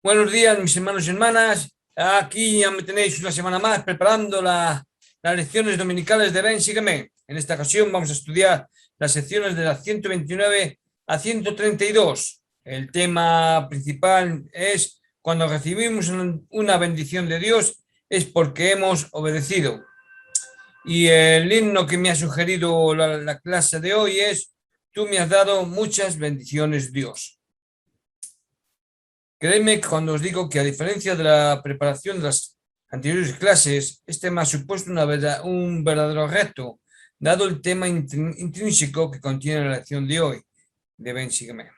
Buenos días, mis hermanos y hermanas. Aquí ya me tenéis una semana más preparando las lecciones dominicales de Ven, sígueme. En esta ocasión vamos a estudiar las secciones de la 129 a 132. El tema principal es cuando recibimos una bendición de Dios es porque hemos obedecido. Y el himno que me ha sugerido la clase de hoy es: Tú me has dado muchas bendiciones, Dios. Créeme cuando os digo que, a diferencia de la preparación de las anteriores clases, este me ha supuesto un verdadero reto, dado el tema intrínseco que contiene la lección de hoy. Ven, sígueme.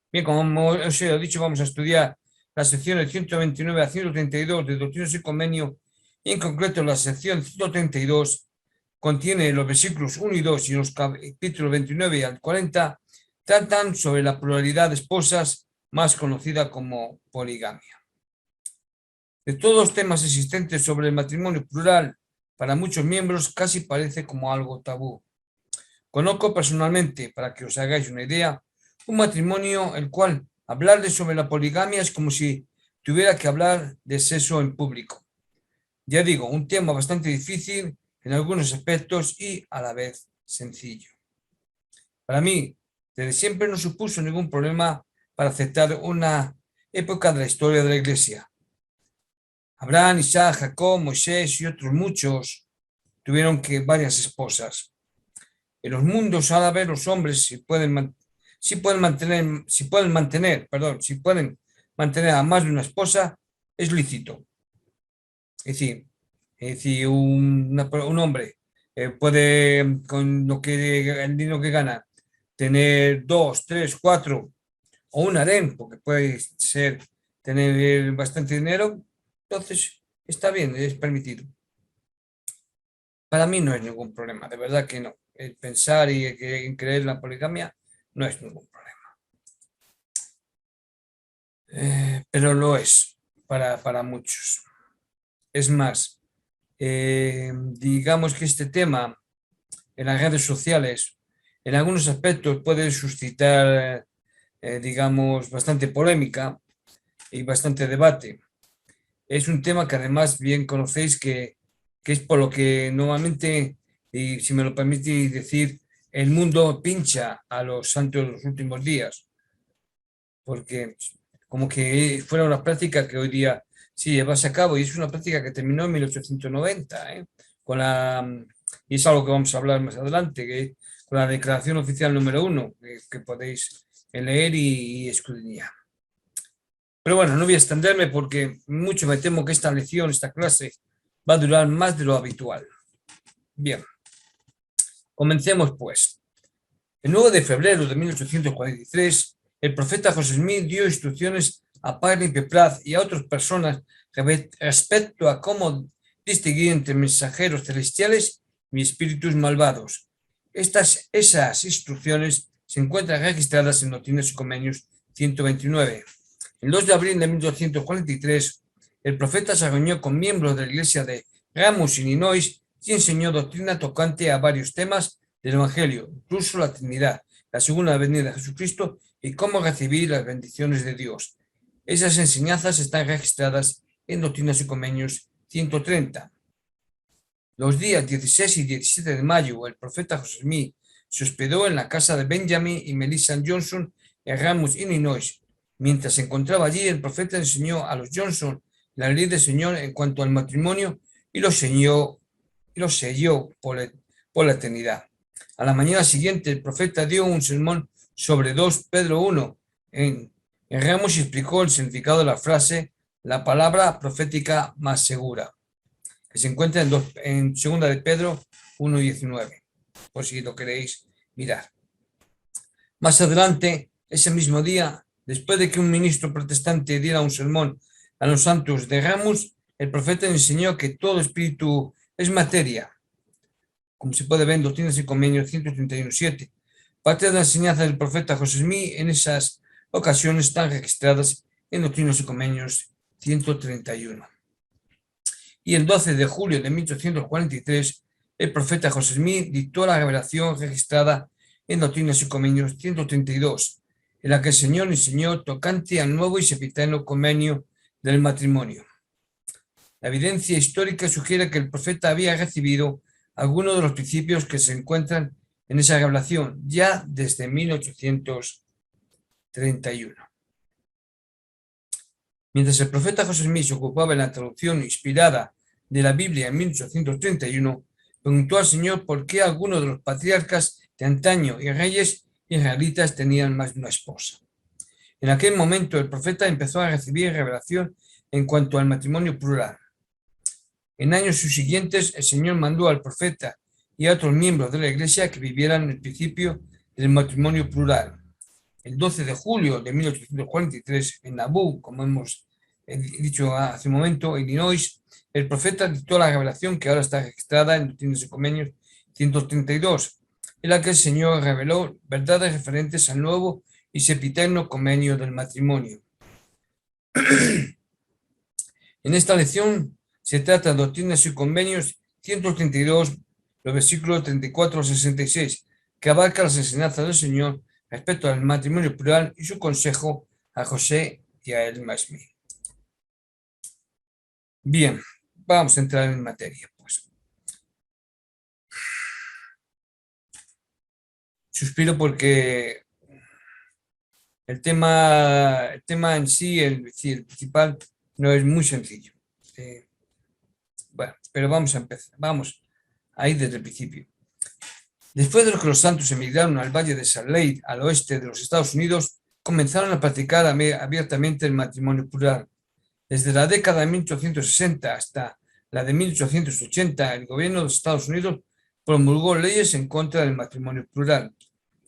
Bien, como os he dicho, vamos a estudiar las secciones 129 a 132 de Doctrinas y Convenio, y en concreto la sección 132 contiene los versículos 1 y 2, y los capítulos 29 al 40 tratan sobre la pluralidad de esposas, más conocida como poligamia. De todos los temas existentes sobre el matrimonio plural, para muchos miembros casi parece como algo tabú. Conozco personalmente, para que os hagáis una idea, un matrimonio el cual hablarle sobre la poligamia es como si tuviera que hablar de sexo en público. Ya digo, un tema bastante difícil en algunos aspectos y a la vez sencillo. Para mí, desde siempre no supuso ningún problema para aceptar una época de la historia de la Iglesia. Abraham, Isaac, Jacob, Moisés y otros muchos tuvieron varias esposas. En los mundos árabes los hombres si pueden mantener a más de una esposa, es lícito. Es decir, un hombre puede, con el dinero que gana, tener 2, 3, 4 o un harén, porque puede ser tener bastante dinero, entonces está bien, es permitido. Para mí no es ningún problema, de verdad que no. El pensar y creer en la poligamia no es ningún problema. Pero lo es para muchos. Es más, digamos que este tema en las redes sociales, en algunos aspectos, puede suscitar, digamos, bastante polémica y bastante debate. Es un tema que además bien conocéis que es por lo que normalmente, y si me lo permitís decir, el mundo pincha a los santos de los últimos días, porque como que fuera una práctica que hoy día sí llevase a cabo, y es una práctica que terminó en 1890, y es algo que vamos a hablar más adelante, con la Declaración Oficial número 1, que podéis leer y escudriñar. Pero bueno, no voy a extenderme porque mucho me temo que esta lección, esta clase, va a durar más de lo habitual. Bien, comencemos pues. El 9 de febrero de 1843, el profeta José Smith dio instrucciones a Parley Peplaz y a otras personas respecto a cómo distinguir entre mensajeros celestiales y espíritus malvados. Esas instrucciones se encuentran registradas en Doctrinas y Convenios 129. El 2 de abril de 1243, el profeta se reunió con miembros de la iglesia de Ramos, Illinois, y enseñó doctrina tocante a varios temas del Evangelio, incluso la Trinidad, la segunda venida de Jesucristo y cómo recibir las bendiciones de Dios. Esas enseñanzas están registradas en Doctrinas y Convenios 130. Los días 16 y 17 de mayo, el profeta José Smith se hospedó en la casa de Benjamin y Melissa Johnson en Ramos, Illinois. Mientras se encontraba allí, el profeta enseñó a los Johnson la ley del Señor en cuanto al matrimonio y lo selló por la eternidad. A la mañana siguiente, el profeta dio un sermón sobre 2 Pedro 1 en Ramos y explicó el significado de la frase, la palabra profética más segura, que se encuentra en 2 de Pedro 1:19, por si lo queréis mirar. Más adelante, ese mismo día, después de que un ministro protestante diera un sermón a los santos de Ramos, el profeta enseñó que todo espíritu es materia, como se puede ver en Doctrinas y Convenios 131:7. Parte de la enseñanza del profeta José Smith en esas ocasiones están registradas en Doctrinas y Convenios 131. Y el 12 de julio de 1843, el profeta José Smith dictó la revelación registrada en Doctrinas y Convenios 132. en la que el Señor enseñó tocante al nuevo y sempiterno convenio del matrimonio. La evidencia histórica sugiere que el profeta había recibido algunos de los principios que se encuentran en esa revelación ya desde 1831. Mientras el profeta José Smith se ocupaba en la traducción inspirada de la Biblia en 1831, preguntó al Señor por qué algunos de los patriarcas de antaño y reyes israelitas tenían más de una esposa. En aquel momento el profeta empezó a recibir revelación en cuanto al matrimonio plural. En años subsiguientes, el Señor mandó al profeta y a otros miembros de la iglesia que vivieran el principio del matrimonio plural. El 12 de julio de 1843, en Nauvoo, como hemos dicho hace un momento, en Illinois, el profeta dictó la revelación que ahora está registrada en Doctrinas y Convenios 132, en la que el Señor reveló verdades referentes al nuevo y sempiterno convenio del matrimonio. En esta lección se trata de Doctrinas y Convenios 132, los versículos 34 al 66, que abarca las enseñanzas del Señor respecto al matrimonio plural y su consejo a José y a Elma Smith. Bien, vamos a entrar en materia, pues. Suspiro porque el tema en sí, el principal, no es muy sencillo. Bueno, pero vamos a empezar, vamos a ir desde el principio. Después de que los santos emigraron al valle de Salt Lake, al oeste de los Estados Unidos, comenzaron a practicar abiertamente el matrimonio plural. Desde la década de 1860 hasta la de 1880, el gobierno de los Estados Unidos promulgó leyes en contra del matrimonio plural.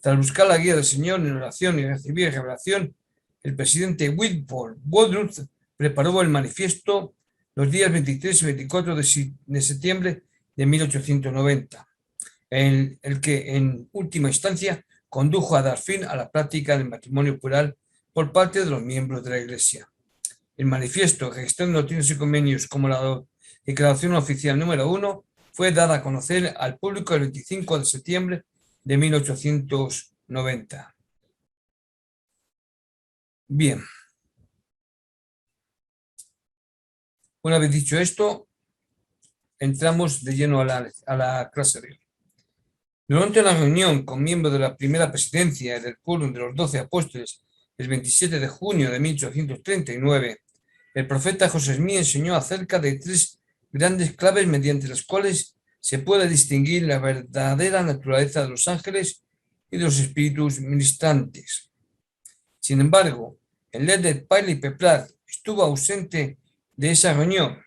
Tras buscar la guía del Señor en oración y recibir revelación, el presidente Wilbur Woodruff preparó el manifiesto los días 23 y 24 de septiembre de 1890, el que en última instancia condujo a dar fin a la práctica del matrimonio plural por parte de los miembros de la Iglesia. El manifiesto, registrado en Doctrinas y Convenios como la declaración oficial número 1, fue dada a conocer al público el 25 de septiembre de 1890. Bien. Una vez dicho esto, entramos de lleno a la clase de hoy. Durante una reunión con miembros de la primera presidencia del Quórum de los 12 Apóstoles, el 27 de junio de 1839, el profeta José Smith enseñó acerca de 3 grandes claves mediante las cuales se puede distinguir la verdadera naturaleza de los ángeles y de los espíritus ministrantes. Sin embargo, el líder Piley Peplat estuvo ausente de esa reunión.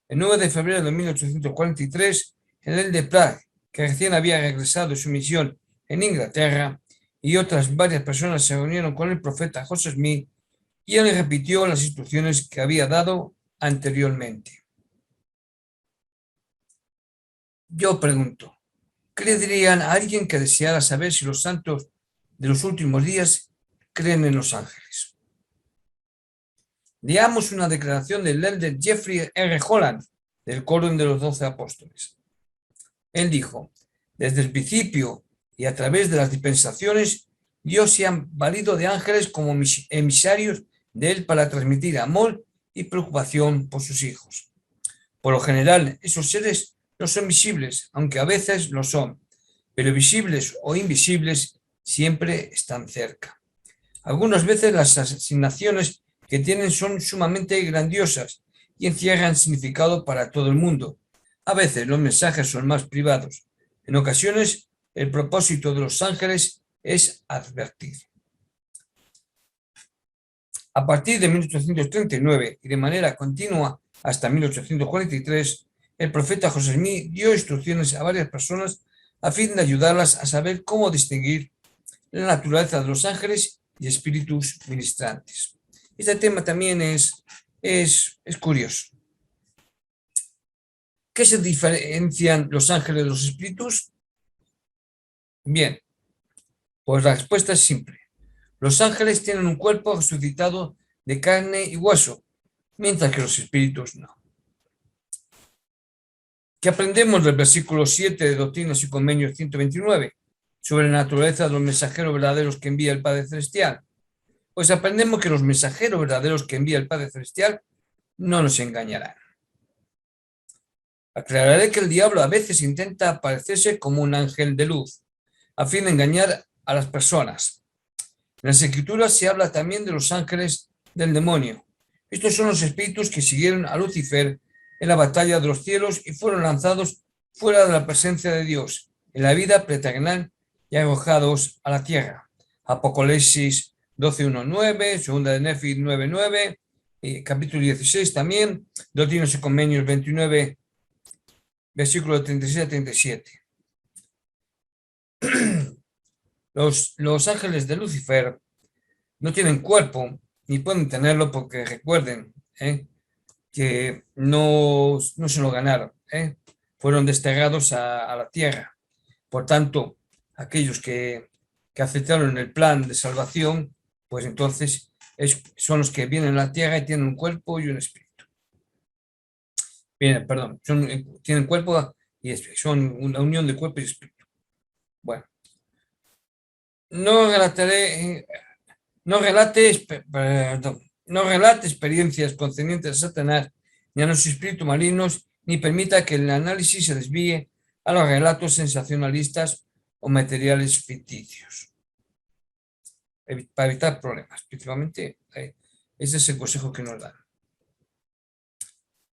El 9 de febrero de 1843, el líder Pratt, que recién había regresado de su misión en Inglaterra, y otras varias personas se reunieron con el profeta José Smith y él repitió las instrucciones que había dado anteriormente. Yo pregunto, ¿qué le dirían a alguien que deseara saber si los santos de los últimos días creen en los ángeles? Leamos una declaración del elder Jeffrey R. Holland del Quórum de los 12 Apóstoles. Él dijo, desde el principio y a través de las dispensaciones, Dios se ha valido de ángeles como emisarios de él para transmitir amor y preocupación por sus hijos. Por lo general, esos seres no son visibles, aunque a veces lo son, pero visibles o invisibles siempre están cerca. Algunas veces las asignaciones que tienen son sumamente grandiosas y encierran significado para todo el mundo. A veces los mensajes son más privados. En ocasiones, el propósito de los ángeles es advertir. A partir de 1839 y de manera continua hasta 1843, el profeta José Smith dio instrucciones a varias personas a fin de ayudarlas a saber cómo distinguir la naturaleza de los ángeles y espíritus ministrantes. Este tema también es curioso. ¿Qué se diferencian los ángeles de los espíritus? Bien, pues la respuesta es simple. Los ángeles tienen un cuerpo resucitado de carne y hueso, mientras que los espíritus no. ¿Qué aprendemos del versículo 7 de Doctrinas y Convenios 129? sobre la naturaleza de los mensajeros verdaderos que envía el Padre Celestial? Pues aprendemos que los mensajeros verdaderos que envía el Padre Celestial no nos engañarán. Aclararé que el diablo a veces intenta aparecerse como un ángel de luz, a fin de engañar a las personas. En las Escrituras se habla también de los ángeles del demonio. Estos son los espíritus que siguieron a Lucifer en la batalla de los cielos y fueron lanzados fuera de la presencia de Dios en la vida preterrenal y arrojados a la tierra. Apocalipsis 12:1-9, segunda de Nefi 9:9, capítulo 16 también, Doctrinas y Convenios 29, versículo 36 a 37. Los ángeles de Lucifer no tienen cuerpo, ni pueden tenerlo porque recuerden que no se lo ganaron, fueron desterrados a la tierra. Por tanto, aquellos que aceptaron el plan de salvación, pues entonces son los que vienen a la tierra y tienen un cuerpo y un espíritu. Bien, perdón, tienen cuerpo y espíritu, son una unión de cuerpo y espíritu. Bueno, no relate experiencias concernientes a Satanás ni a los espíritus malignos, ni permita que el análisis se desvíe a los relatos sensacionalistas o materiales ficticios. Para evitar problemas, principalmente, ese es el consejo que nos dan.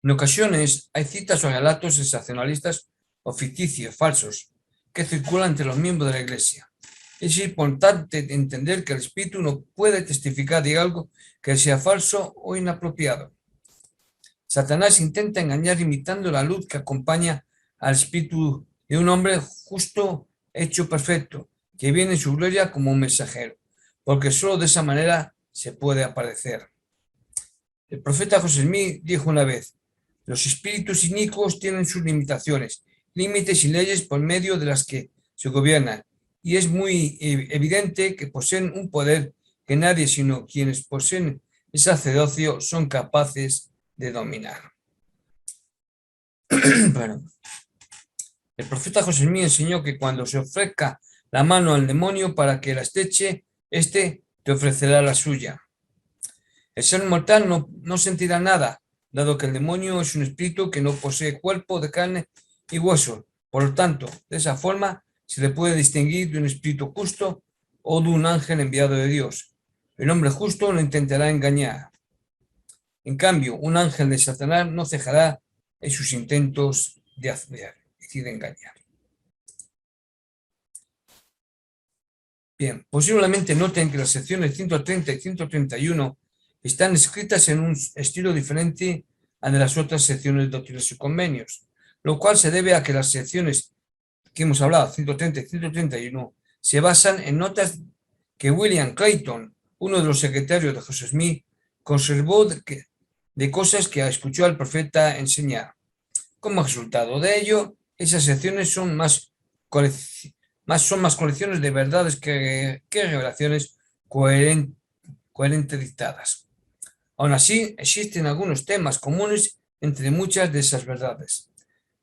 En ocasiones hay citas o relatos sensacionalistas o ficticios, falsos, que circulan entre los miembros de la Iglesia. Es importante entender que el espíritu no puede testificar de algo que sea falso o inapropiado. Satanás intenta engañar imitando la luz que acompaña al espíritu de un hombre justo, hecho perfecto, que viene en su gloria como un mensajero, porque solo de esa manera se puede aparecer. El profeta José Smith dijo una vez: los espíritus inicuos tienen sus limitaciones, límites y leyes por medio de las que se gobiernan, y es muy evidente que poseen un poder que nadie sino quienes poseen el sacerdocio son capaces de dominar. Bueno, el profeta José Smith enseñó que cuando se ofrezca la mano al demonio para que la estreche, éste te ofrecerá la suya. El ser mortal no sentirá nada, dado que el demonio es un espíritu que no posee cuerpo de carne y hueso. Por lo tanto, de esa forma se le puede distinguir de un espíritu justo o de un ángel enviado de Dios. El hombre justo no intentará engañar. En cambio, un ángel de Satanás no cejará en sus intentos de hacer, es decir, de engañar. Bien, posiblemente noten que las secciones 130 y 131 están escritas en un estilo diferente a de las otras secciones de Doctrinas y Convenios, lo cual se debe a que las secciones que hemos hablado, 130 y 131, se basan en notas que William Clayton, uno de los secretarios de José Smith, conservó de cosas que escuchó al profeta enseñar. Como resultado de ello, esas secciones son más colecciones de verdades que revelaciones coherentes dictadas. Aún así, existen algunos temas comunes entre muchas de esas verdades.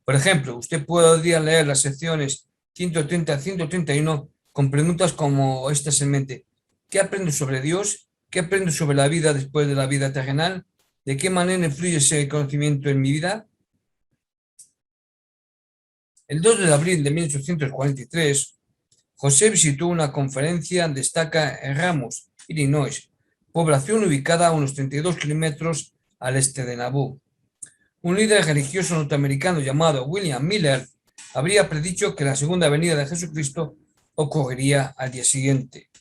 Por ejemplo, usted podría leer las secciones 130 a 131 con preguntas como estas en mente: ¿qué aprendo sobre Dios? ¿Qué aprendo sobre la vida después de la vida terrenal? ¿De qué manera influye ese conocimiento en mi vida? El 2 de abril de 1843, José visitó una conferencia de estaca en Ramos, Illinois, población ubicada a unos 32 kilómetros al este de Nauvoo. Un líder religioso norteamericano llamado William Miller habría predicho que la segunda venida de Jesucristo ocurriría al día siguiente.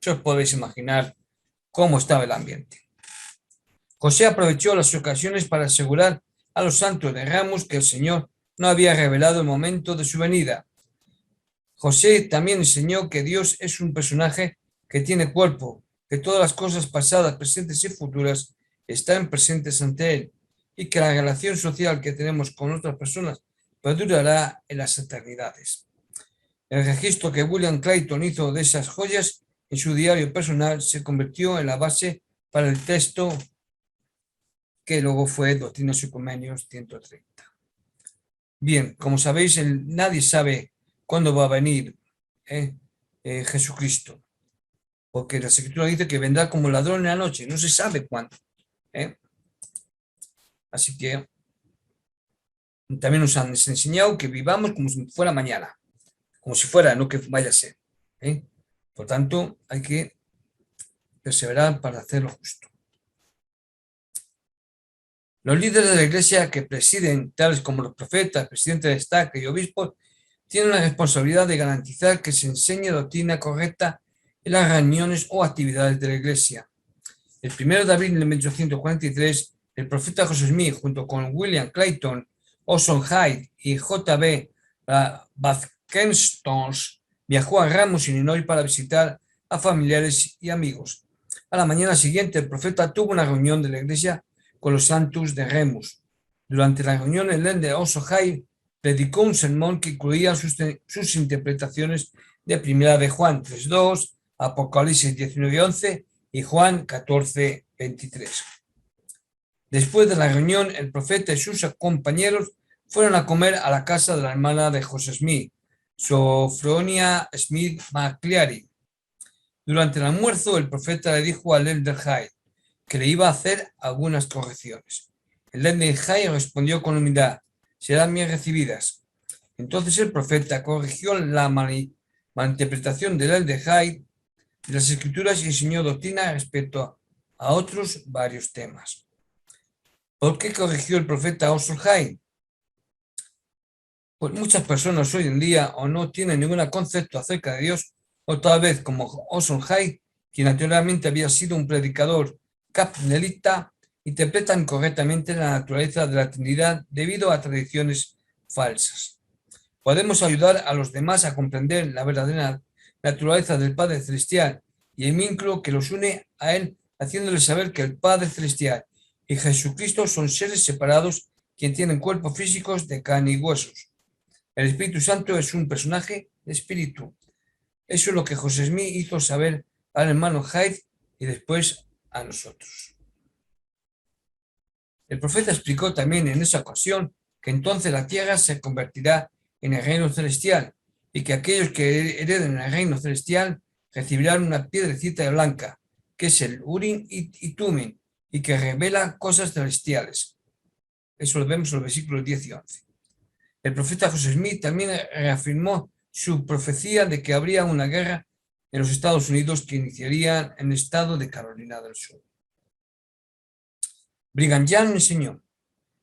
Ya os podéis imaginar cómo estaba el ambiente. José aprovechó las ocasiones para asegurar a los santos de Ramos que el Señor no había revelado el momento de su venida. José también enseñó que Dios es un personaje que tiene cuerpo, que todas las cosas pasadas, presentes y futuras están presentes ante él, y que la relación social que tenemos con otras personas perdurará en las eternidades. El registro que William Clayton hizo de esas joyas en su diario personal se convirtió en la base para el texto que luego fue Doctrinas y Convenios 130. Bien, como sabéis, nadie sabe cuándo va a venir Jesucristo. Porque la Escritura dice que vendrá como ladrón en la noche, no se sabe cuándo. Así que también nos han enseñado que vivamos como si fuera mañana, como si fuera, no que vaya a ser. Por tanto, hay que perseverar para hacer lo justo. Los líderes de la iglesia que presiden, tales como los profetas, presidentes de Estado y obispos, tienen la responsabilidad de garantizar que se enseñe doctrina correcta en las reuniones o actividades de la iglesia. El 1 de abril de 1843, el profeta José Smith, junto con William Clayton, Orson Hyde y J.B. Bathkenstons, viajó a Ramos, Illinois, para visitar a familiares y amigos. A la mañana siguiente, el profeta tuvo una reunión de la iglesia con los santos de Remus. Durante la reunión, el líder Orson Hyde predicó un sermón que incluía sus interpretaciones de Primera de Juan 3:2, Apocalipsis 19:11 y Juan 14:23. Después de la reunión, el profeta y sus compañeros fueron a comer a la casa de la hermana de José Smith, Sophronia Smith McCleary. Durante el almuerzo, el profeta le dijo al elder Hyde que le iba a hacer algunas correcciones. El elder Hyde respondió con humildad: serán bien recibidas. Entonces el profeta corrigió la malinterpretación del elder Hyde de las escrituras y enseñó doctrina respecto a otros varios temas. ¿Por qué corrigió el profeta Orson Hyde? Pues muchas personas hoy en día o no tienen ningún concepto acerca de Dios, o tal vez como Orson Hyde, quien anteriormente había sido un predicador capnelita, interpretan correctamente la naturaleza de la Trinidad debido a tradiciones falsas. Podemos ayudar a los demás a comprender la verdadera naturaleza del Padre Celestial y el vínculo que los une a Él, haciéndoles saber que el Padre Celestial y Jesucristo son seres separados quienes tienen cuerpos físicos de carne y huesos. El Espíritu Santo es un personaje de espíritu. Eso es lo que José Smith hizo saber al hermano Hyde y después a nosotros. El profeta explicó también en esa ocasión que entonces la tierra se convertirá en el reino celestial y que aquellos que hereden el reino celestial recibirán una piedrecita blanca, que es el Urim y Tumim, y que revela cosas celestiales. Eso lo vemos en los versículos 10 y 11. El profeta José Smith también reafirmó su profecía de que habría una guerra en los Estados Unidos que iniciaría en el estado de Carolina del Sur. Brigham Young enseñó: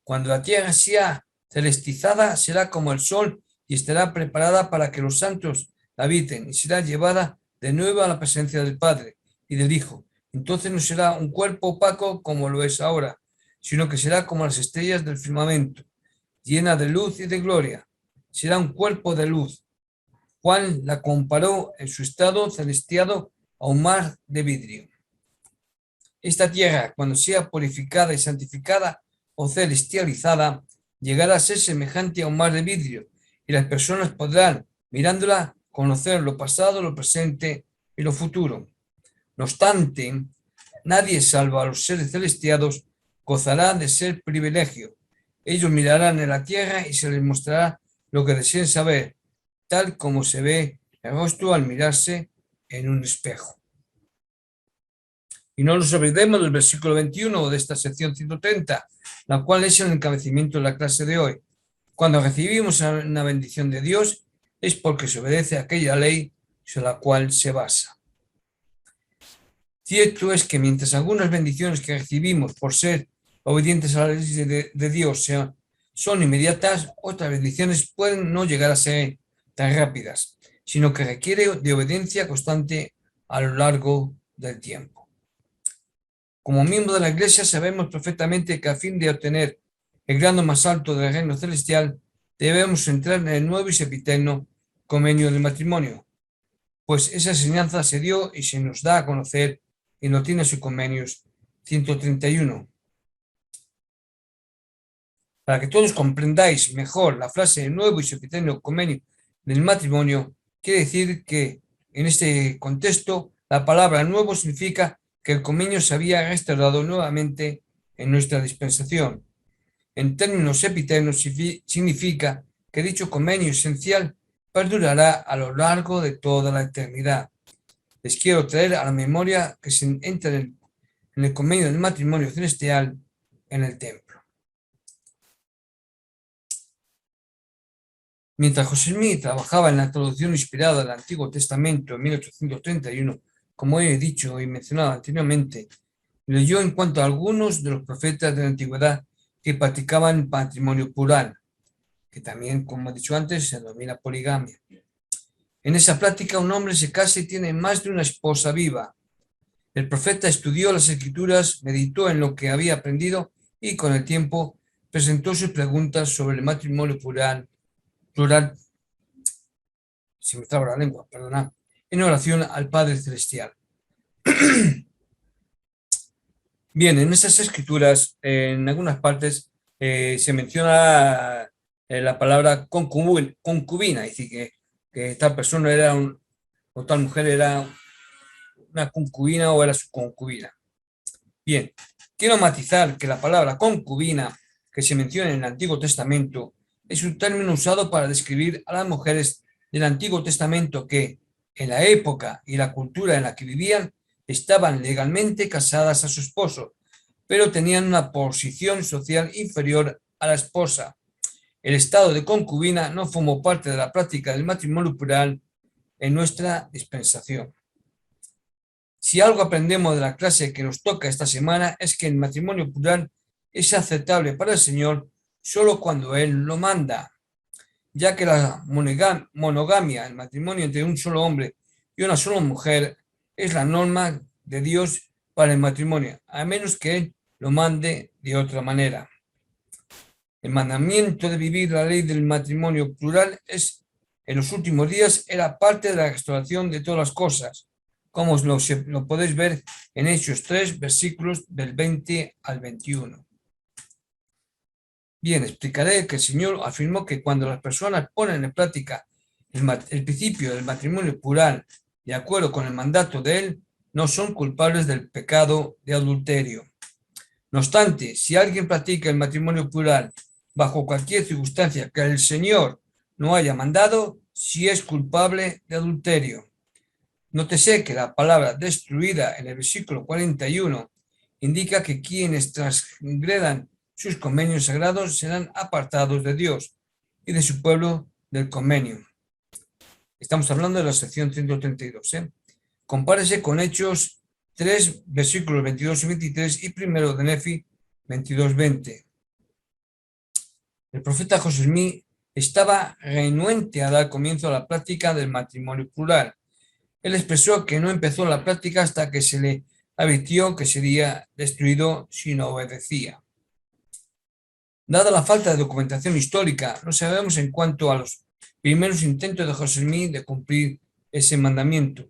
cuando la tierra sea celestizada, será como el sol y estará preparada para que los santos la habiten, y será llevada de nuevo a la presencia del Padre y del Hijo. Entonces no será un cuerpo opaco como lo es ahora, sino que será como las estrellas del firmamento, llena de luz y de gloria. Será un cuerpo de luz. Juan la comparó en su estado celestial a un mar de vidrio. Esta tierra, cuando sea purificada y santificada o celestializada, llegará a ser semejante a un mar de vidrio, y las personas podrán, mirándola, conocer lo pasado, lo presente y lo futuro. No obstante, nadie, salvo a los seres celestiados, gozará de ese privilegio. Ellos mirarán en la tierra y se les mostrará lo que deseen saber, tal como se ve el rostro al mirarse en un espejo. Y no nos olvidemos del versículo 21 de esta sección 130, la cual es el encabezamiento de la clase de hoy. Cuando recibimos una bendición de Dios, es porque se obedece a aquella ley sobre la cual se basa. Cierto es que mientras algunas bendiciones que recibimos por ser obedientes a la ley de Dios son inmediatas, otras bendiciones pueden no llegar a ser tan rápidas, sino que requiere de obediencia constante a lo largo del tiempo. Como miembro de la Iglesia sabemos perfectamente que a fin de obtener el grado más alto del reino celestial, debemos entrar en el nuevo y sempiterno convenio del matrimonio, pues esa enseñanza se dio y se nos da a conocer en Doctrinas y Convenios 131. Para que todos comprendáis mejor la frase nuevo y sempiterno convenio del matrimonio, quiere decir que en este contexto la palabra nuevo significa que el convenio se había restaurado nuevamente en nuestra dispensación. En términos sempiternos significa que dicho convenio esencial perdurará a lo largo de toda la eternidad. Les quiero traer a la memoria que se entra en el convenio del matrimonio celestial en el templo. Mientras José Smith trabajaba en la traducción inspirada del Antiguo Testamento en 1831, como he dicho y mencionado anteriormente, leyó en cuanto a algunos de los profetas de la antigüedad que practicaban matrimonio plural, que también, como he dicho antes, se denomina poligamia. En esa práctica, un hombre se casa y tiene más de una esposa viva. El profeta estudió las escrituras, meditó en lo que había aprendido y con el tiempo presentó sus preguntas sobre el matrimonio plural, si me traba la lengua, perdona, en oración al Padre Celestial. Bien, en esas escrituras, en algunas partes, se menciona la palabra concubina, es decir, que tal persona o tal mujer era una concubina o era su concubina. Bien, quiero matizar que la palabra concubina que se menciona en el Antiguo Testamento es un término usado para describir a las mujeres del Antiguo Testamento que, en la época y la cultura en la que vivían, estaban legalmente casadas a su esposo, pero tenían una posición social inferior a la esposa. El estado de concubina no formó parte de la práctica del matrimonio plural en nuestra dispensación. Si algo aprendemos de la clase que nos toca esta semana es que el matrimonio plural es aceptable para el Señor solo cuando Él lo manda, ya que la monogamia, el matrimonio entre un solo hombre y una sola mujer, es la norma de Dios para el matrimonio, a menos que Él lo mande de otra manera. El mandamiento de vivir la ley del matrimonio plural en los últimos días era parte de la restauración de todas las cosas, como lo podéis ver en Hechos 3, versículos del 20 al 21. Bien, explicaré que el Señor afirmó que cuando las personas ponen en práctica el principio del matrimonio plural de acuerdo con el mandato de Él, no son culpables del pecado de adulterio. No obstante, si alguien practica el matrimonio plural bajo cualquier circunstancia que el Señor no haya mandado, sí es culpable de adulterio. Nótese que la palabra destruida en el versículo 41 indica que quienes transgredan sus convenios sagrados serán apartados de Dios y de su pueblo del convenio. Estamos hablando de la sección 132. Compárese con Hechos 3, versículos 22 y 23 y primero de Nefi 22-20. El profeta José Smith estaba renuente a dar comienzo a la práctica del matrimonio plural. Él expresó que no empezó la práctica hasta que se le advirtió que sería destruido si no obedecía. Dada la falta de documentación histórica, no sabemos en cuanto a los primeros intentos de José Smith de cumplir ese mandamiento.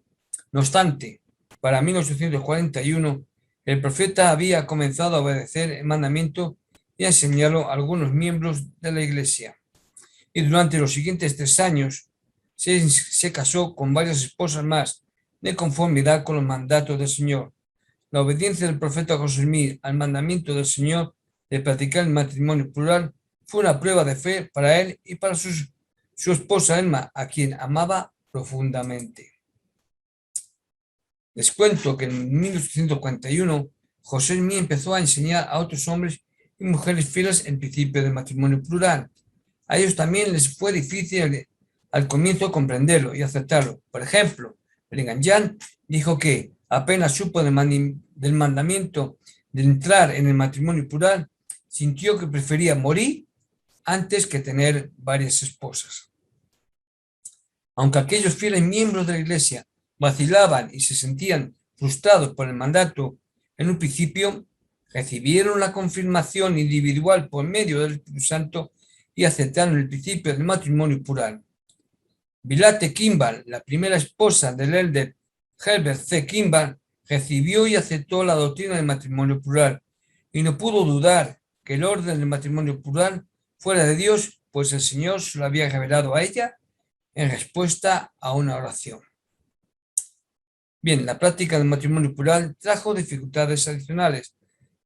No obstante, para 1841, el profeta había comenzado a obedecer el mandamiento y a enseñarlo a algunos miembros de la iglesia. Y durante los siguientes 3 años se casó con varias esposas más, de conformidad con los mandatos del Señor. La obediencia del profeta José Smith al mandamiento del Señor de practicar el matrimonio plural fue una prueba de fe para él y para su esposa Emma, a quien amaba profundamente. Les cuento que en 1841 José Smith empezó a enseñar a otros hombres y mujeres fieles el principio del matrimonio plural. A ellos también les fue difícil al comienzo comprenderlo y aceptarlo. Por ejemplo, Brigham Young dijo que apenas supo del mandamiento de entrar en el matrimonio plural, sintió que prefería morir antes que tener varias esposas. Aunque aquellos fieles miembros de la iglesia vacilaban y se sentían frustrados por el mandato en un principio, recibieron la confirmación individual por medio del Espíritu Santo y aceptaron el principio del matrimonio plural. Villate Kimball, la primera esposa del elder Herbert C. Kimball, recibió y aceptó la doctrina del matrimonio plural y no pudo dudar que el orden del matrimonio plural fuera de Dios, pues el Señor se lo había revelado a ella en respuesta a una oración. Bien, la práctica del matrimonio plural trajo dificultades adicionales,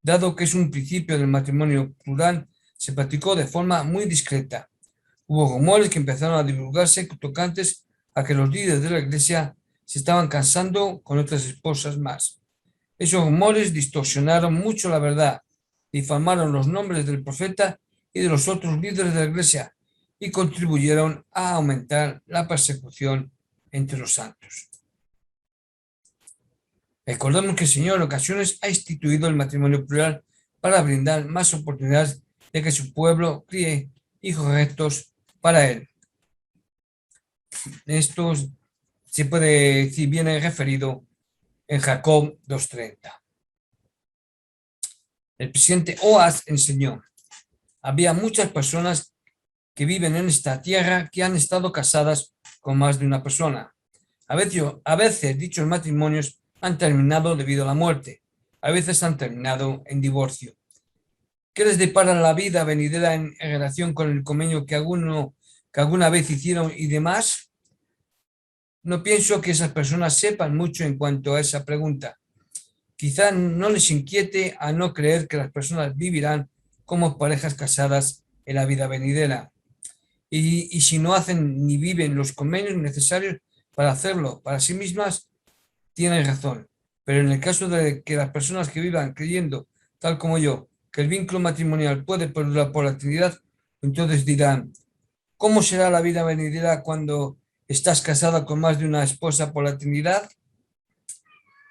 dado que es un principio del matrimonio plural, se practicó de forma muy discreta. Hubo rumores que empezaron a divulgarse tocantes a que los líderes de la iglesia se estaban casando con otras esposas más. Esos rumores distorsionaron mucho la verdad, difamaron los nombres del profeta y de los otros líderes de la iglesia y contribuyeron a aumentar la persecución entre los santos. Recordemos que el Señor en ocasiones ha instituido el matrimonio plural para brindar más oportunidades de que su pueblo críe hijos rectos para Él. Esto se puede decir, viene referido en Jacob 2:30. El presidente Oaz enseñó: había muchas personas que viven en esta tierra que han estado casadas con más de una persona. A veces dichos matrimonios han terminado debido a la muerte, a veces han terminado en divorcio. ¿Qué les depara la vida venidera en relación con el convenio que alguna vez hicieron y demás? No pienso que esas personas sepan mucho en cuanto a esa pregunta. Quizá no les inquiete a no creer que las personas vivirán como parejas casadas en la vida venidera. Y si no hacen ni viven los convenios necesarios para hacerlo para sí mismas, tienen razón. Pero en el caso de que las personas que vivan creyendo, tal como yo, que el vínculo matrimonial puede perdurar por la eternidad, entonces dirán: ¿cómo será la vida venidera cuando estás casada con más de una esposa por la eternidad?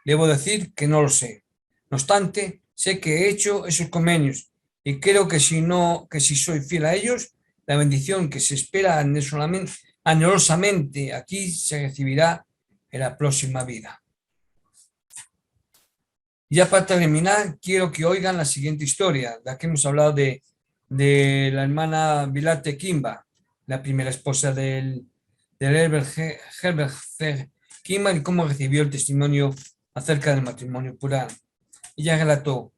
Debo decir que no lo sé. No obstante, sé que he hecho esos convenios y creo que si soy fiel a ellos, la bendición que se espera anhelosamente aquí se recibirá en la próxima vida. Ya para terminar, quiero que oigan la siguiente historia, la que hemos hablado de la hermana Vilate Kimba, la primera esposa del Herbert Kimba, y cómo recibió el testimonio acerca del matrimonio plural. Ella relató: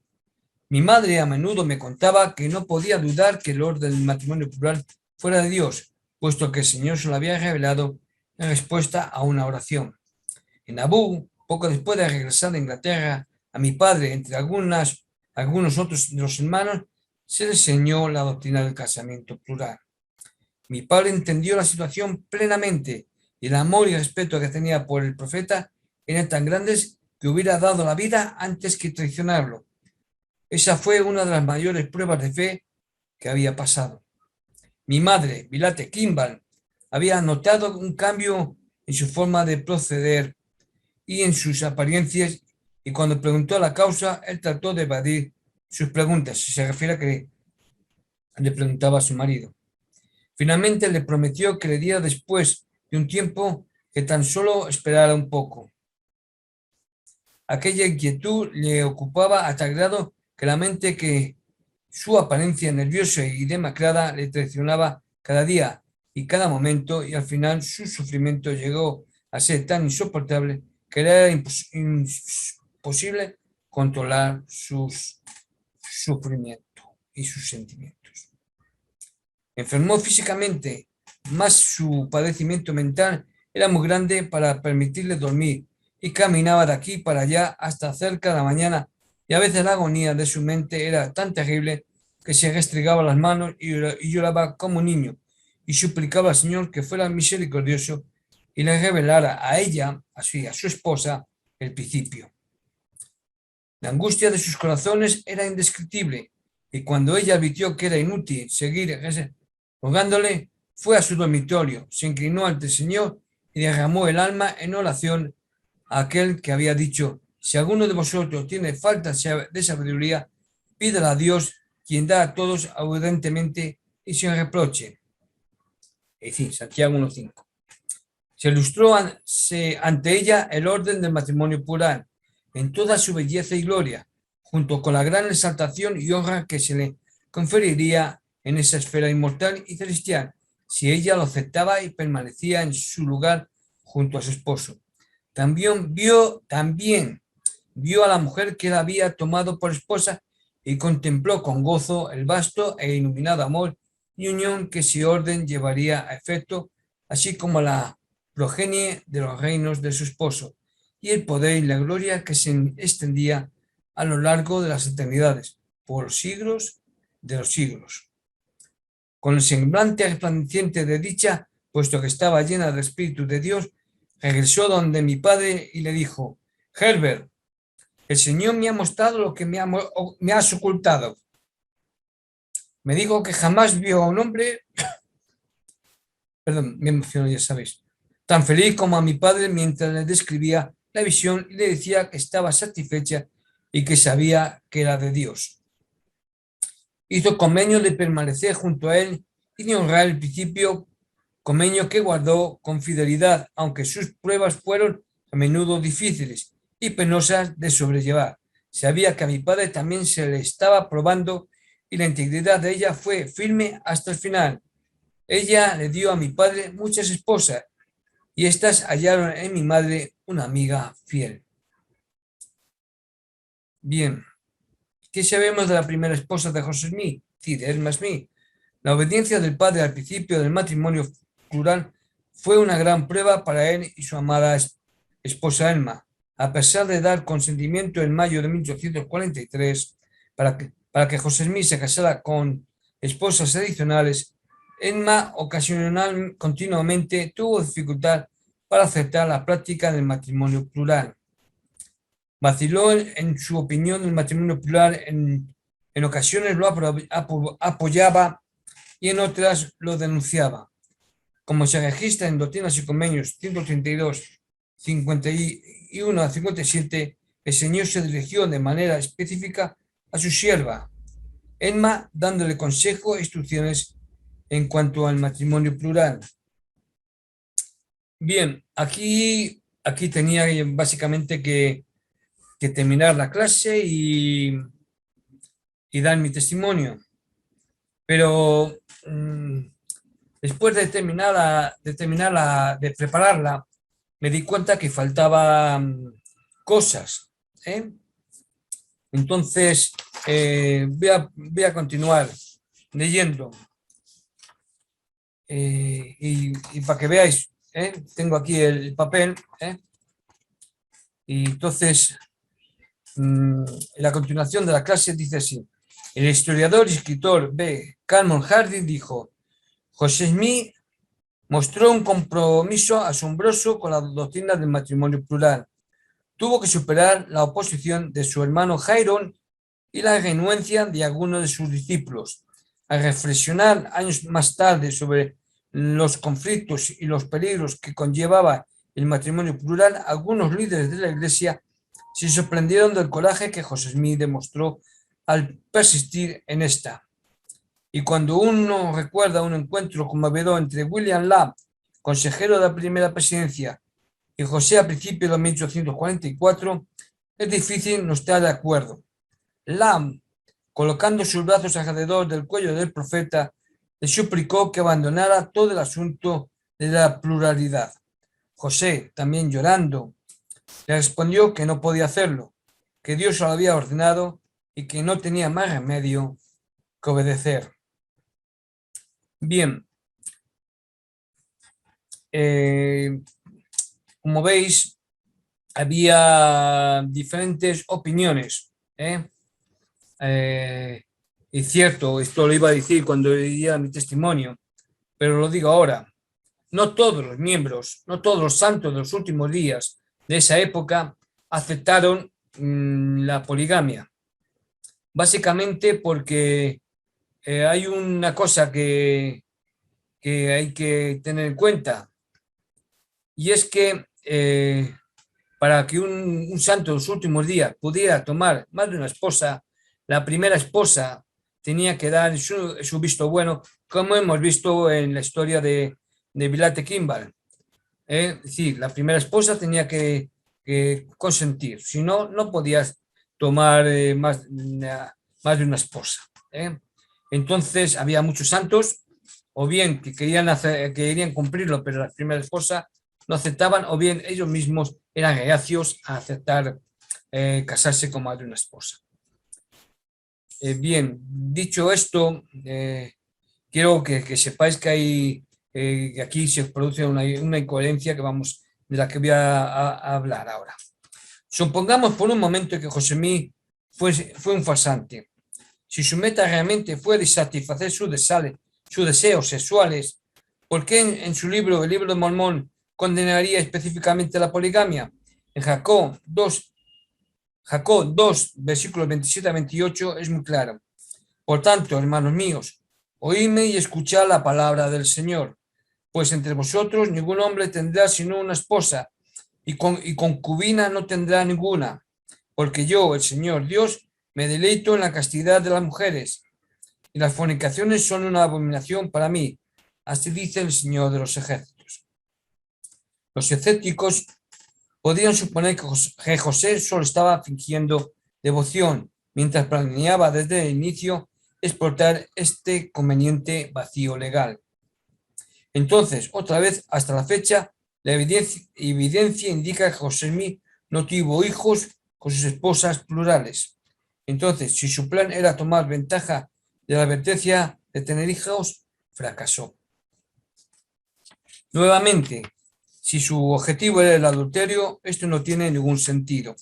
mi madre a menudo me contaba que no podía dudar que el orden del matrimonio plural fuera de Dios, puesto que el Señor se lo había revelado en respuesta a una oración. En Nabú, poco después de regresar de Inglaterra, a mi padre, entre algunos otros de los hermanos, se le enseñó la doctrina del casamiento plural. Mi padre entendió la situación plenamente y el amor y respeto que tenía por el profeta eran tan grandes que hubiera dado la vida antes que traicionarlo. Esa fue una de las mayores pruebas de fe que había pasado. Mi madre, Vilate Kimball, había notado un cambio en su forma de proceder y en sus apariencias, y cuando preguntó la causa, él trató de evadir sus preguntas. Se refiere a que le preguntaba a su marido. Finalmente le prometió que le diera después de un tiempo que tan solo esperara un poco. Aquella inquietud le ocupaba a tal grado que la mente que su apariencia nerviosa y demacrada le traicionaba cada día y cada momento, y al final su sufrimiento llegó a ser tan insoportable que era imposible controlar sus sufrimientos y sus sentimientos. Enfermó físicamente, más su padecimiento mental era muy grande para permitirle dormir, y caminaba de aquí para allá hasta cerca de la mañana, y a veces la agonía de su mente era tan terrible que se restregaba las manos y lloraba como un niño, y suplicaba al Señor que fuera misericordioso y le revelara a ella, así a su esposa, el principio. La angustia de sus corazones era indescriptible, y cuando ella advirtió que era inútil seguir rogándole, fue a su dormitorio, se inclinó ante el Señor y derramó el alma en oración a aquel que había dicho: si alguno de vosotros tiene falta de sabiduría, pídala a Dios, quien da a todos abundantemente y sin reproche. Es decir, Santiago 1:5. Se ilustró ante ella el orden del matrimonio plural, en toda su belleza y gloria, junto con la gran exaltación y honra que se le conferiría en esa esfera inmortal y celestial, si ella lo aceptaba y permanecía en su lugar junto a su esposo. También vio a la mujer que la había tomado por esposa y contempló con gozo el vasto e iluminado amor y unión que ese orden llevaría a efecto, así como la progenie de los reinos de su esposo, y el poder y la gloria que se extendía a lo largo de las eternidades, por los siglos de los siglos. Con el semblante resplandeciente de dicha, puesto que estaba llena del Espíritu de Dios, regresó donde mi padre y le dijo: Herbert, el Señor me ha mostrado lo que me has ocultado. Me dijo que jamás vio a un hombre, perdón, me emociono, ya sabéis, tan feliz como a mi padre mientras le describía la visión y le decía que estaba satisfecha y que sabía que era de Dios. Hizo convenio de permanecer junto a él y de honrar el principio, convenio que guardó con fidelidad, aunque sus pruebas fueron a menudo difíciles y penosas de sobrellevar. Sabía que a mi padre también se le estaba probando y la integridad de ella fue firme hasta el final. Ella le dio a mi padre muchas esposas y éstas hallaron en mi madre una amiga fiel. Bien, ¿qué sabemos de la primera esposa de José Smith? De Elma Smith. La obediencia del padre al principio del matrimonio plural fue una gran prueba para él y su amada esposa Elma. A pesar de dar consentimiento en mayo de 1843 para que José Smith se casara con esposas adicionales, Elma continuamente tuvo dificultad para aceptar la práctica del matrimonio plural. Vaciló en su opinión del matrimonio plural, en ocasiones lo apoyaba y en otras lo denunciaba. Como se registra en Doctrinas y Convenios 132, 51 a 57, el Señor se dirigió de manera específica a su sierva, Elma, dándole consejo e instrucciones en cuanto al matrimonio plural. Bien, aquí tenía básicamente que terminar la clase y dar mi testimonio. Pero después de prepararla, me di cuenta que faltaban cosas. Entonces, voy a continuar leyendo. Y para que veáis, tengo aquí el papel. Y entonces, en la continuación de la clase dice así: el historiador y escritor B. Cameron Harding dijo: José Smith mostró un compromiso asombroso con la doctrina del matrimonio plural. Tuvo que superar la oposición de su hermano Jairón y la renuencia de algunos de sus discípulos. Al reflexionar años más tarde sobre los conflictos y los peligros que conllevaba el matrimonio plural, algunos líderes de la Iglesia se sorprendieron del coraje que José Smith demostró al persistir en esta. Y cuando uno recuerda un encuentro conmovedor entre William Lamb, consejero de la primera presidencia, y José a principios de 1844, es difícil no estar de acuerdo. Lamb, colocando sus brazos alrededor del cuello del profeta, le suplicó que abandonara todo el asunto de la pluralidad. José, también llorando, le respondió que no podía hacerlo, que Dios lo había ordenado y que no tenía más remedio que obedecer. Bien, como veis, había diferentes opiniones. Y cierto, esto lo iba a decir cuando leía mi testimonio, pero lo digo ahora. No todos los miembros, no todos los santos de los últimos días de esa época aceptaron la poligamia. Básicamente porque hay una cosa que hay que tener en cuenta, y es que para que un santo de los últimos días pudiera tomar más de una esposa, la primera esposa tenía que dar su visto bueno, como hemos visto en la historia de Villate Kimball. Es decir, la primera esposa tenía que consentir, si no, no podías tomar más de una esposa. Entonces había muchos santos, o bien que querían cumplirlo, pero la primera esposa no aceptaban, o bien ellos mismos eran reacios a aceptar casarse con más de una esposa. Bien, dicho esto, quiero que sepáis que hay que aquí se produce una incoherencia de la que voy a hablar ahora. Supongamos por un momento que José Smith fue un farsante. Si su meta realmente fue de satisfacer sus sus deseos sexuales, ¿por qué en su libro, el libro de Mormón, condenaría específicamente la poligamia? En Jacob 2, versículos 27 a 28 es muy claro. Por tanto, hermanos míos, oídme y escuchad la palabra del Señor, pues entre vosotros ningún hombre tendrá sino una esposa, y concubina no tendrá ninguna, porque yo, el Señor Dios, me deleito en la castidad de las mujeres, y las fornicaciones son una abominación para mí. Así dice el Señor de los ejércitos. Los escépticos podían suponer que José solo estaba fingiendo devoción, mientras planeaba desde el inicio explotar este conveniente vacío legal. Entonces, otra vez, hasta la fecha, la evidencia indica que José Smith no tuvo hijos con sus esposas plurales. Entonces, si su plan era tomar ventaja de la advertencia de tener hijos, fracasó. Nuevamente, si su objetivo era el adulterio, esto no tiene ningún sentido.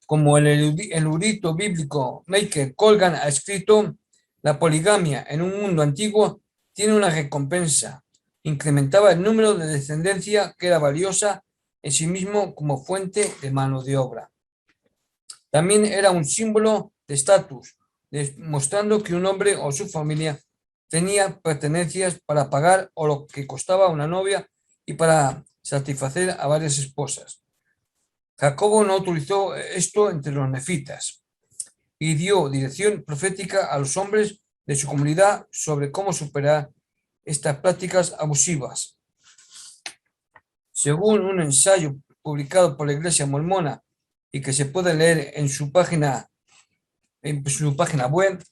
Como el erudito bíblico Michael Colgan ha escrito, la poligamia en un mundo antiguo tiene una recompensa. Incrementaba el número de descendencia que era valiosa en sí mismo como fuente de mano de obra. También era un símbolo de estatus, demostrando que un hombre o su familia tenía pertenencias para pagar o lo que costaba una novia y para satisfacer a varias esposas. Jacobo no utilizó esto entre los nefitas y dio dirección profética a los hombres de su comunidad sobre cómo superar estas prácticas abusivas. Según un ensayo publicado por la Iglesia Mormona y que se puede leer en su página web,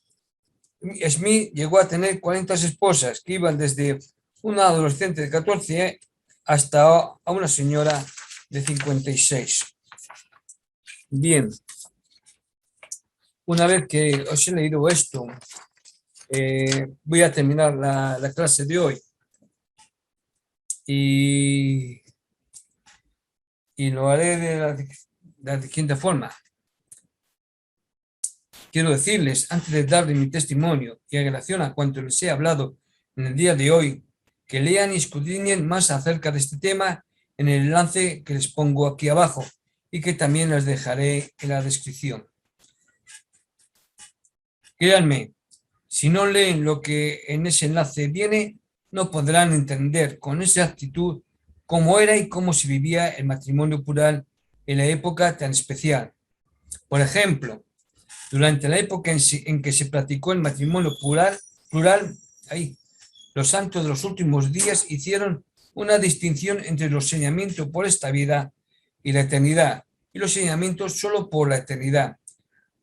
Smith llegó a tener 40 esposas que iban desde una adolescente de 14 hasta a una señora de 56. Bien, una vez que os he leído esto, voy a terminar la clase de hoy y lo haré de la siguiente forma. Quiero decirles, antes de darle mi testimonio y en relación a cuanto les he hablado en el día de hoy, que lean y escudriñen más acerca de este tema en el enlace que les pongo aquí abajo y que también les dejaré en la descripción. Créanme, si no leen lo que en ese enlace viene, no podrán entender con exactitud cómo era y cómo se vivía el matrimonio plural en la época tan especial. Por ejemplo, durante la época en que se practicó el matrimonio plural, los santos de los últimos días hicieron una distinción entre los señalamientos por esta vida y la eternidad, y los señalamientos solo por la eternidad.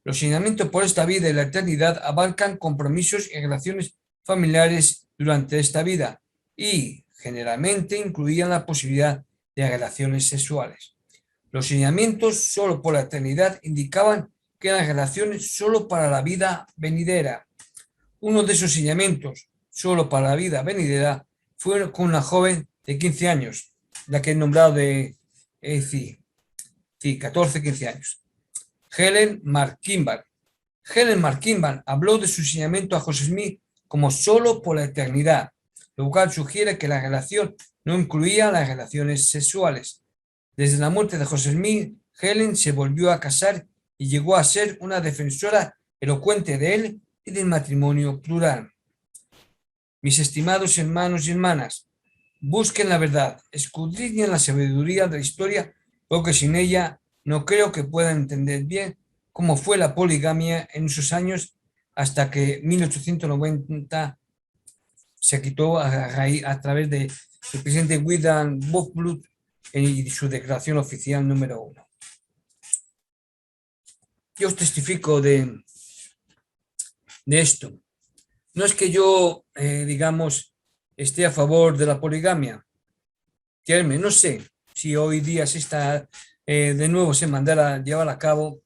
Los señalamientos por esta vida y la eternidad abarcan compromisos y relaciones familiares durante esta vida y generalmente incluían la posibilidad de relaciones sexuales. Los señalamientos solo por la eternidad indicaban que eran relaciones solo para la vida venidera. Uno de esos señalamientos solo para la vida venidera fue con una joven de 15 años, la que he nombrado de 14, 15 años. Helen McKimball. Helen McKimball habló de su señalamiento a José Smith como solo por la eternidad, lo cual sugiere que la relación no incluía las relaciones sexuales. Desde la muerte de José Smith, Helen se volvió a casar y llegó a ser una defensora elocuente de él y del matrimonio plural. Mis estimados hermanos y hermanas, busquen la verdad, escudriñen la sabiduría de la historia, porque sin ella no creo que puedan entender bien cómo fue la poligamia en esos años hasta que 1890 se quitó a través del presidente William Buckblood y su declaración oficial número 1. Yo os testifico de esto. No es que yo, digamos, esté a favor de la poligamia. No sé si hoy día se está, de nuevo se mandara a llevar a cabo,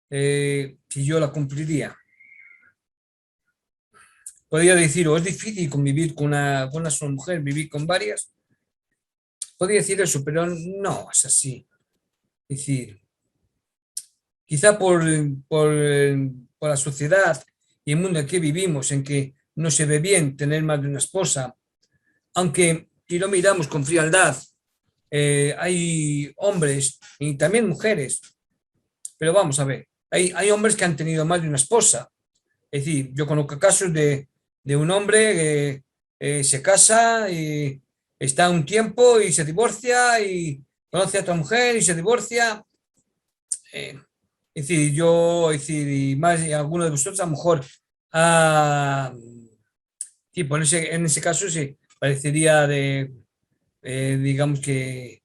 si yo la cumpliría. Podría decir, o es difícil convivir con una sola mujer, vivir con varias. Podría decir eso, pero no es así. Es decir, quizá por la sociedad y el mundo en que vivimos, en que no se ve bien tener más de una esposa, aunque si lo miramos con frialdad, hay hombres y también mujeres, pero vamos a ver, hay hombres que han tenido más de una esposa. Es decir, yo conozco casos de un hombre que se casa y está un tiempo y se divorcia y conoce a otra mujer y se divorcia. Eh, es decir, y más y alguno de vosotros a lo mejor, ah, tipo, en ese caso sí, parecería digamos que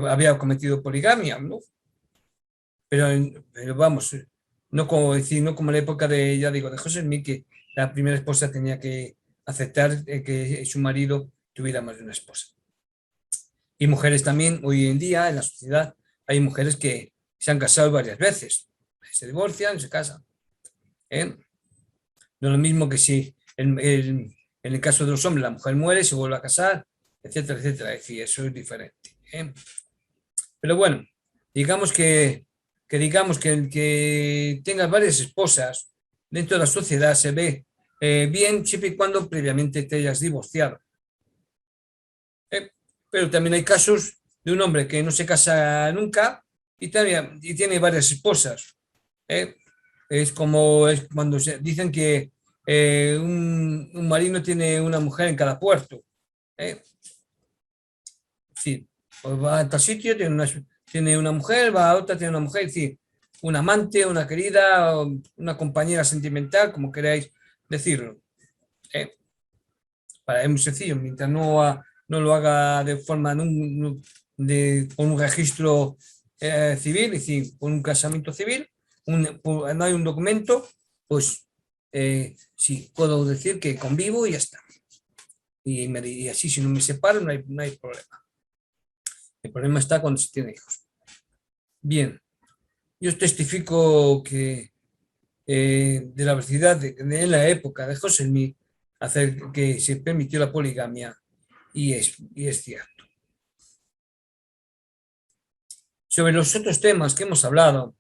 había cometido poligamia, ¿no? Pero vamos, no como decir, no como en la época de, ya digo, de José Smith, que la primera esposa tenía que aceptar que su marido tuviera más de una esposa. Y mujeres también, hoy en día en la sociedad, hay mujeres que se han casado varias veces, se divorcian, se casan. ¿Eh? No es lo mismo que si en el caso de los hombres la mujer muere, se vuelve a casar, etcétera, etcétera. Es decir, eso es diferente. ¿Eh? Pero bueno, digamos que el que tenga varias esposas dentro de la sociedad se ve bien siempre y cuando previamente te hayas divorciado. Pero también hay casos de un hombre que no se casa nunca y tiene varias esposas. ¿Eh? Es cuando dicen que un marino tiene una mujer en cada puerto. ¿Eh? Sí, pues va a tal sitio, tiene una mujer, va a otra, tiene una mujer, es decir, un amante, una querida, una compañera sentimental, como queráis decirlo. ¿Eh? Es muy sencillo, mientras no lo haga de forma con un registro civil, es decir, con un casamiento civil, no hay un documento, pues sí, puedo decir que convivo y ya está. Y así, si no me separo, no hay problema. El problema está cuando se tiene hijos. Bien, yo testifico que de la veracidad en la época de José Smith, hacer que se permitió la poligamia y es cierto. Sobre los otros temas que hemos hablado,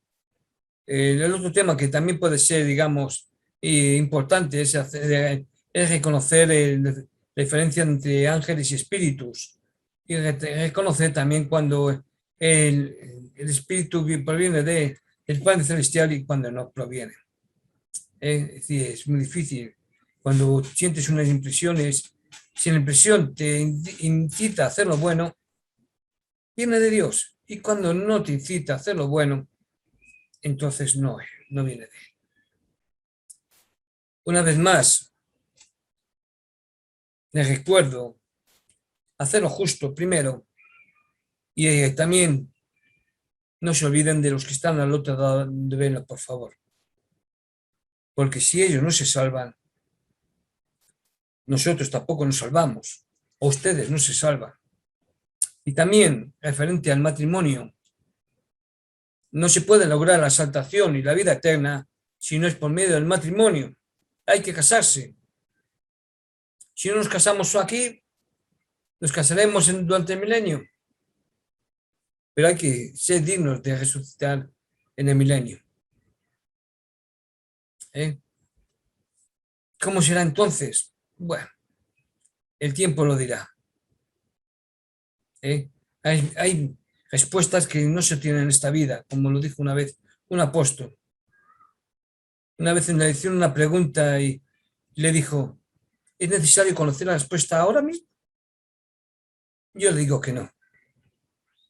el otro tema que también puede ser, digamos, importante es reconocer la diferencia entre ángeles y espíritus y reconocer también cuando el espíritu proviene del Padre Celestial y cuando no proviene. Es decir, es muy difícil. Cuando sientes unas impresiones, si la impresión te incita a hacer lo bueno, viene de Dios. Y cuando no te incita a hacer lo bueno, entonces no viene de Él. Una vez más, les recuerdo hacer lo justo primero y también no se olviden de los que están al otro lado de vela, por favor. Porque si ellos no se salvan, nosotros tampoco nos salvamos, o ustedes no se salvan. Y también, referente al matrimonio, no se puede lograr la salvación y la vida eterna si no es por medio del matrimonio. Hay que casarse. Si no nos casamos aquí, nos casaremos durante el milenio. Pero hay que ser dignos de resucitar en el milenio. ¿Eh? ¿Cómo será entonces? Bueno, el tiempo lo dirá. ¿Eh? Hay respuestas que no se tienen en esta vida, como lo dijo una vez un apóstol. Una vez le hicieron una pregunta y le dijo, ¿es necesario conocer la respuesta ahora mismo? Yo le digo que no.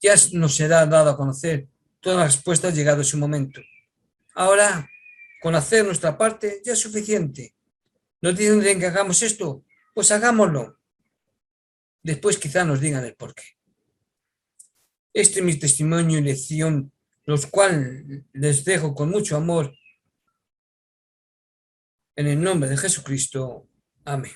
Ya nos será dado a conocer todas las respuestas llegado su momento. Ahora, con hacer nuestra parte ya es suficiente. ¿Nos dicen que hagamos esto? Pues hagámoslo. Después quizá nos digan el porqué. Este es mi testimonio y lección, los cuales les dejo con mucho amor. En el nombre de Jesucristo. Amén.